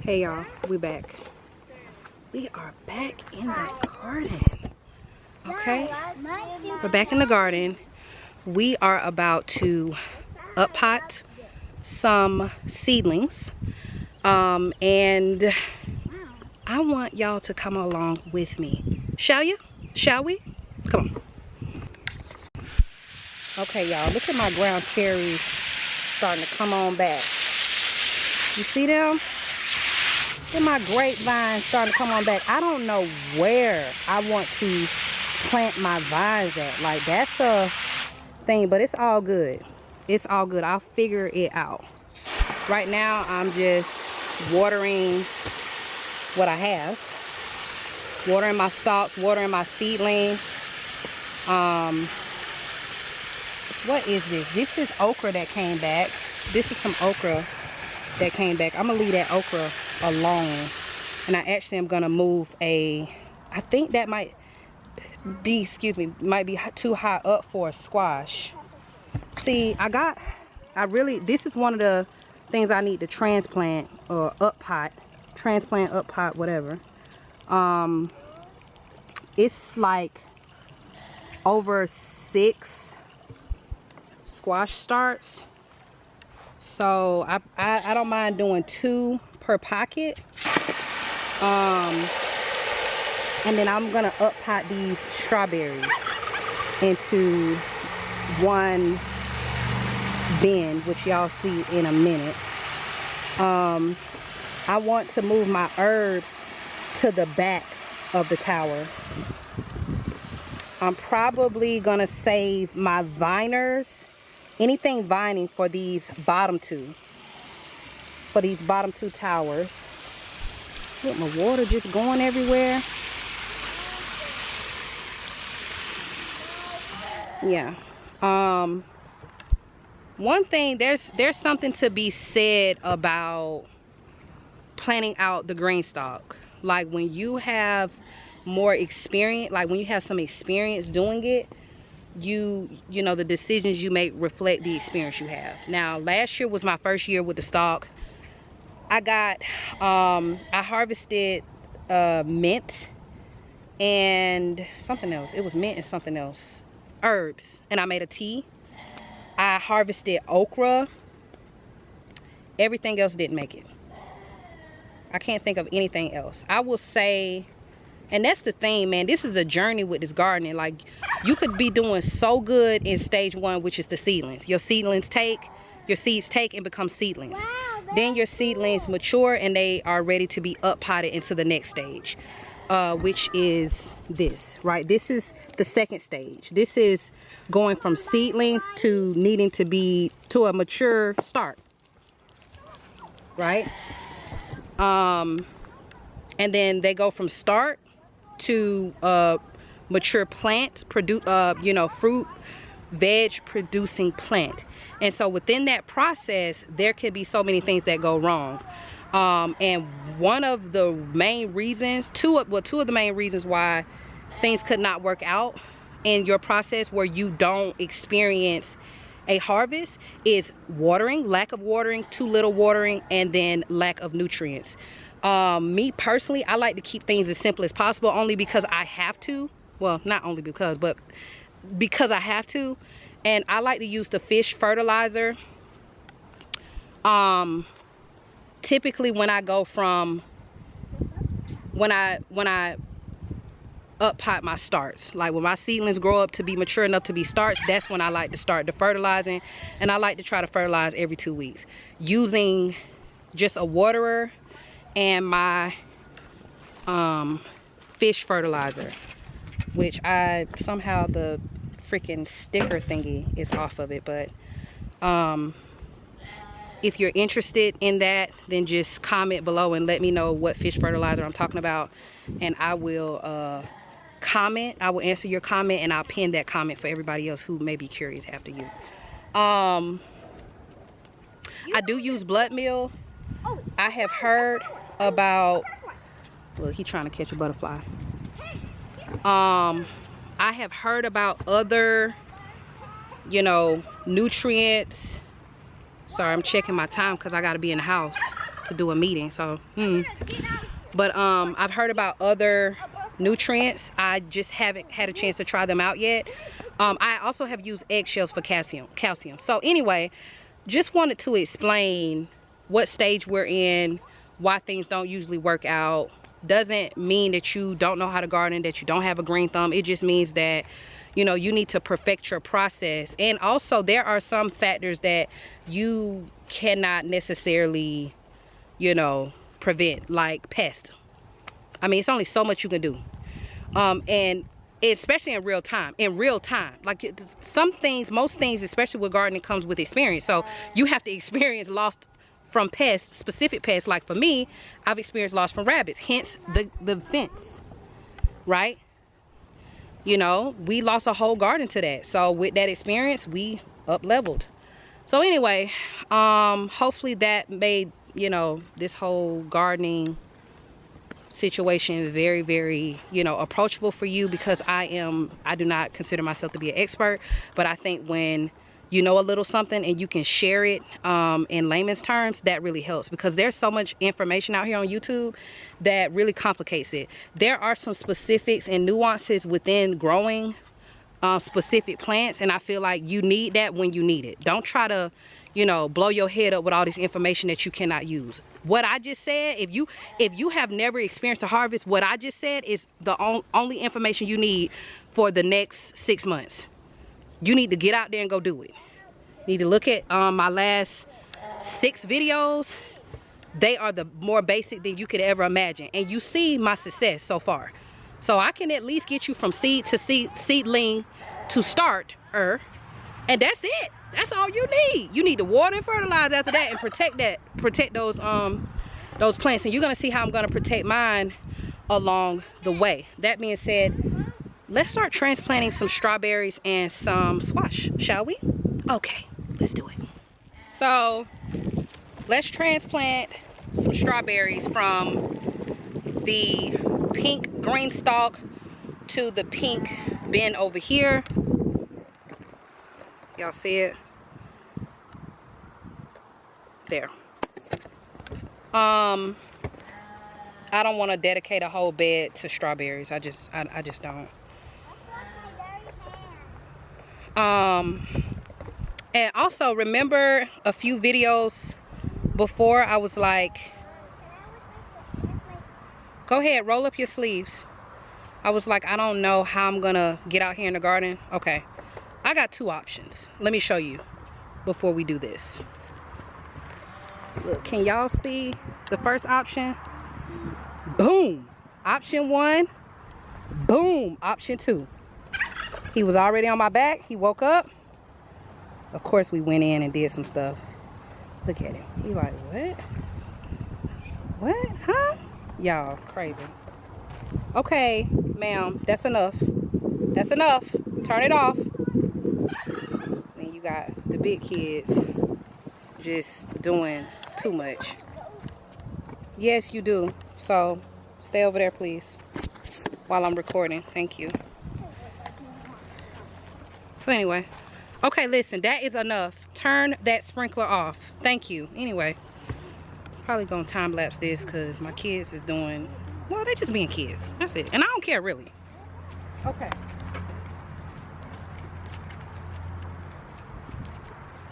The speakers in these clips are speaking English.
Hey y'all, we back. We are back in the garden. Okay, we're back in the garden. We are about to uppot some seedlings, and I want y'all to come along with me. Shall you? Shall we? Come on. Okay, y'all, look at my ground cherries starting to come on back. You see them? Look at my grapevine starting to come on back. I don't know where I want to plant my vines at. Like, that's a thing, but it's all good. It's all good. I'll figure it out. Right now, I'm just watering what I have. Watering my stalks, watering my seedlings. What is this? This is okra that came back. This is some okra that came back. I'm gonna leave that okra alone, and I actually am gonna move I think that might be, might be too high up for a squash. See, this is one of the things I need to transplant or uppot, whatever. It's like over 6 squash starts. So I don't mind doing 2 per pocket. And then I'm gonna uppot these strawberries into 1 bin, which y'all see in a minute. I want to move my herbs to the back of the tower. I'm probably gonna save my viners, anything vining, for these bottom 2. For these bottom 2 towers. Look, my water just going everywhere. Yeah. One thing, there's something to be said about planning out the GreenStalk. Like, when you have more experience, like when you have some experience doing it, you know, the decisions you make reflect the experience you have. Now, last year was my first year with the stalk. I harvested mint and something else. It was mint and something else, herbs, and I made a tea. I harvested okra. Everything else didn't make it. I can't think of anything else. I will say, and that's the thing, man, this is a journey with this gardening. Like, you could be doing so good in stage 1, which is the seedlings. Your seeds take and become seedlings. Wow, then your seedlings mature and they are ready to be uppotted into the next stage, which is this, right? This is the 2nd stage. This is going from seedlings to needing to be to a mature start, right? And then they go from start to mature plant, fruit, veg producing plant. And so within that process, there could be so many things that go wrong. And one of the main reasons, two of the main reasons why things could not work out in your process where you don't experience a harvest is watering, lack of watering, too little watering, and then lack of nutrients. Me personally, I like to keep things as simple as possible, only because I have to. Well, not only because, but because I have to. And I like to use the fish fertilizer. Typically when I go from, when I uppot my starts, like when my seedlings grow up to be mature enough to be starts, that's when I like to start the fertilizing. And I like to try to fertilize every 2 weeks using just a waterer and my fish fertilizer, which somehow the freaking sticker thingy is off of it. But if you're interested in that, then just comment below and let me know what fish fertilizer I'm talking about, and I will comment. I will answer your comment, and I'll pin that comment for everybody else who may be curious after you. I do use blood meal. I have heard about, look, he's trying to catch a butterfly. I have heard about other, you know, nutrients. Sorry, I'm checking my time because I got to be in the house to do a meeting, so but I've heard about other nutrients. I just haven't had a chance to try them out yet. I also have used eggshells for calcium. So anyway, just wanted to explain what stage we're in, why things don't usually work out. Doesn't mean that you don't know how to garden, that you don't have a green thumb. It just means that, you know, you need to perfect your process. And also there are some factors that you cannot necessarily, you know, prevent, like pests. I mean, it's only so much you can do. And especially in real time, like some things, most things, especially with gardening, comes with experience. So you have to experience loss from pests, specific pests. Like for me, I've experienced loss from rabbits, hence the fence, right? You know, we lost a whole garden to that. So with that experience, we up leveled. So anyway, hopefully that made, you know, this whole gardening situation very, very, you know, approachable for you, because I do not consider myself to be an expert, but I think when you know a little something and you can share it in layman's terms, that really helps, because there's so much information out here on YouTube that really complicates it. There are some specifics and nuances within growing specific plants, and I feel like you need that when you need it. Don't try to, you know, blow your head up with all this information that you cannot use. What I just said, if you have never experienced a harvest, what I just said is the only information you need for the next 6 months. You need to get out there and go do it. You need to look at my last 6 videos. They are the more basic than you could ever imagine, and you see my success so far. So I can at least get you from seed to seedling to starter, and that's it. That's all you need. You need to water and fertilize after that, and protect those plants. And you're gonna see how I'm gonna protect mine along the way. That being said, let's start transplanting some strawberries and some squash, shall we? Okay, let's do it. So let's transplant some strawberries from the pink GreenStalk to the pink bin over here. Y'all see it? There. I don't want to dedicate a whole bed to strawberries. I just don't. And also remember a few videos before I was like, go ahead, roll up your sleeves. I was like, I don't know how I'm gonna get out here in the garden. Okay, I got 2 options. Let me show you before we do this. Look, can y'all see the first option? Boom, option 1. Boom, option 2. He was already on my back. He woke up. Of course, we went in and did some stuff. Look at him. He like, what? What? Huh? Y'all, crazy. Okay, ma'am, that's enough. That's enough. Turn it off. Then you got the big kids just doing too much. Yes, you do. So, stay over there, please, while I'm recording. Thank you. So anyway, okay, listen, that is enough. Turn that sprinkler off. Thank you. Anyway, probably gonna time lapse this because my kids is doing, well, they're just being kids. That's it. And I don't care really. Okay.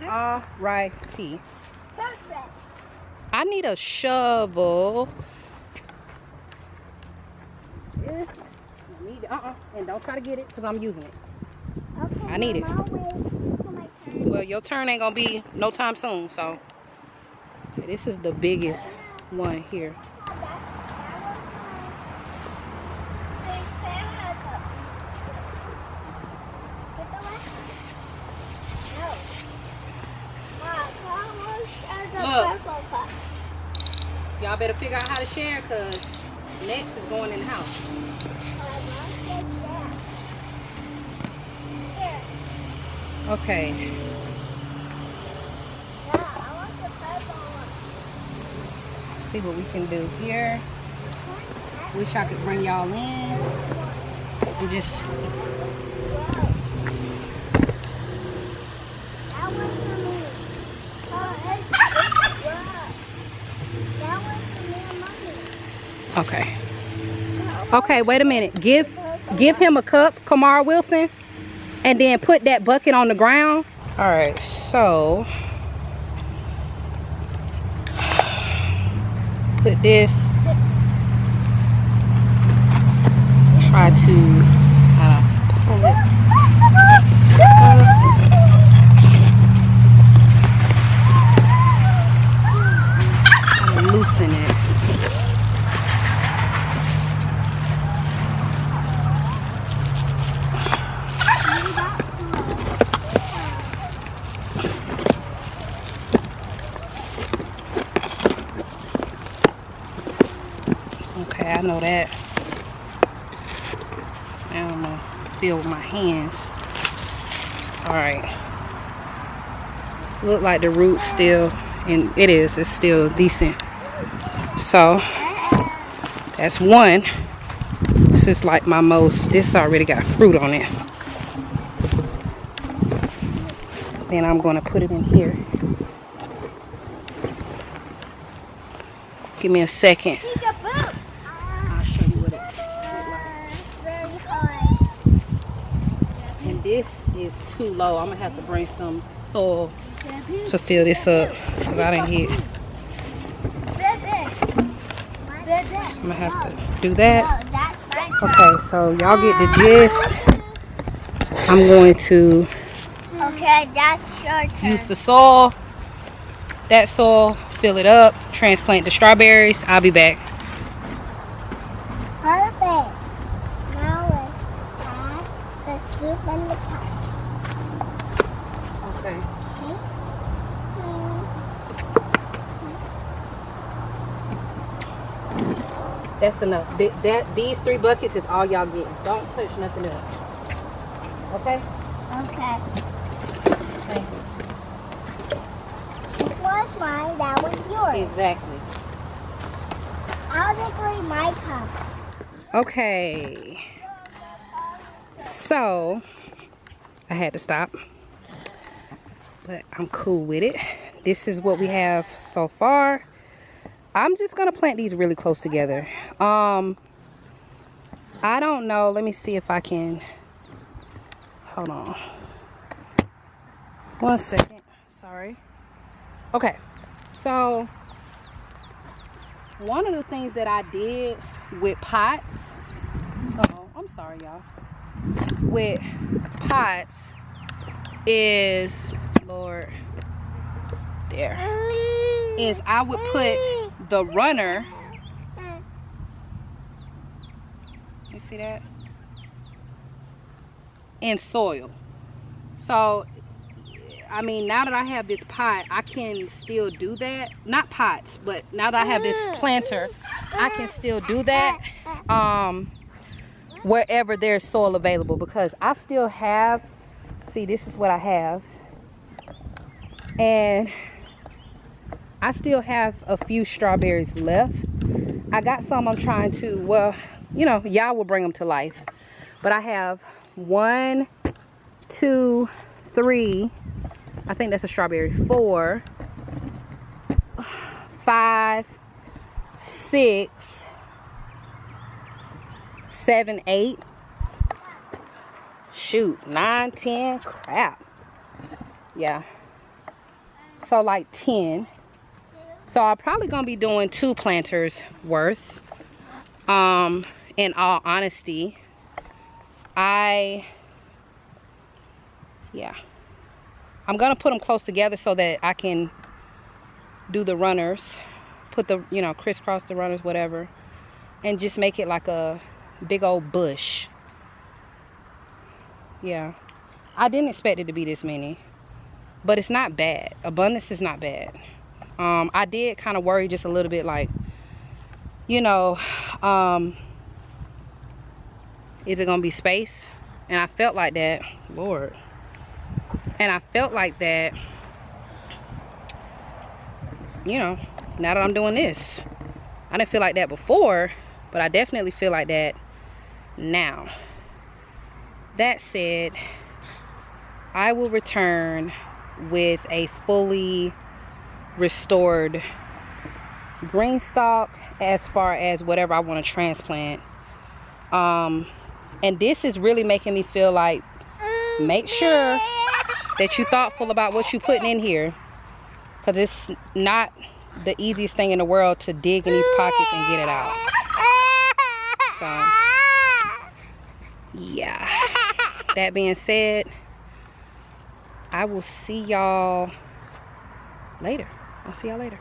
Alrighty. I need a shovel. Yeah. And don't try to get it because I'm using it. Okay, I need it. Well, your turn ain't gonna be no time soon, so this is the biggest one here. Look, y'all better figure out how to share, because next is going in the house. Okay. See what we can do here. Wish I could bring y'all in and just. Okay. Okay, wait a minute. Give him a cup, Kamara Wilson, and then put that bucket on the ground. All right, so put this. Try to pull it. Loosen it. Okay, I know that. I don't know. Still with my hands. Alright. Look like the root's still, and it's still decent. So that's one. This is like my most, this already got fruit on it. Then I'm gonna put it in here. Give me a second. I'll show you what it looks like. And this is too low. I'm gonna have to bring some soil to fill this up because I didn't hit. So I'm gonna have to do that. Okay, so y'all get the gist. I'm going to that's your turn. Use the soil, that soil, fill it up, transplant the strawberries. I'll be back. Perfect. Now let's add the soup and the cups. Okay. That's enough. These 3 buckets is all y'all getting. Don't touch nothing else. Okay? Okay. This was mine, that was yours. Exactly. I'll decorate my cup. Okay. So, I had to stop. But I'm cool with it. This is what we have so far. I'm just going to plant these really close together. I don't know. Let me see if I can. Hold on. 1 second. Sorry. Okay. So, one of the things that I did with pots. I'm sorry, y'all. With pots is, Lord, there. Is I would put the runner. You see that? In soil. So, I mean, now that I have this pot, I can still do that. Not pots, but now that I have this planter, I can still do that wherever there's soil available, because I still have, see, this is what I have, and I still have a few strawberries left. I got some I'm trying to, well, you know, y'all will bring them to life. But I have 1, 2, 3, I think that's a strawberry, 4, 5, 6, 7, 8, shoot, 9, 10, crap. Yeah. So like 10. So I'm probably gonna be doing 2 planters worth. In all honesty, I'm gonna put them close together so that I can do the runners, put the, you know, crisscross the runners, whatever, and just make it like a big old bush. Yeah, I didn't expect it to be this many, but it's not bad. Abundance is not bad. I did kind of worry just a little bit, like, you know, is it gonna be space? And I felt like that, Lord. And I felt like that, you know, now that I'm doing this. I didn't feel like that before, but I definitely feel like that now. That said, I will return with a fully restored GreenStalk as far as whatever I want to transplant. And this is really making me feel like, make sure that you're thoughtful about what you're putting in here, because it's not the easiest thing in the world to dig in these pockets and get it out. So yeah, that being said, I will see y'all later. I'll see y'all later.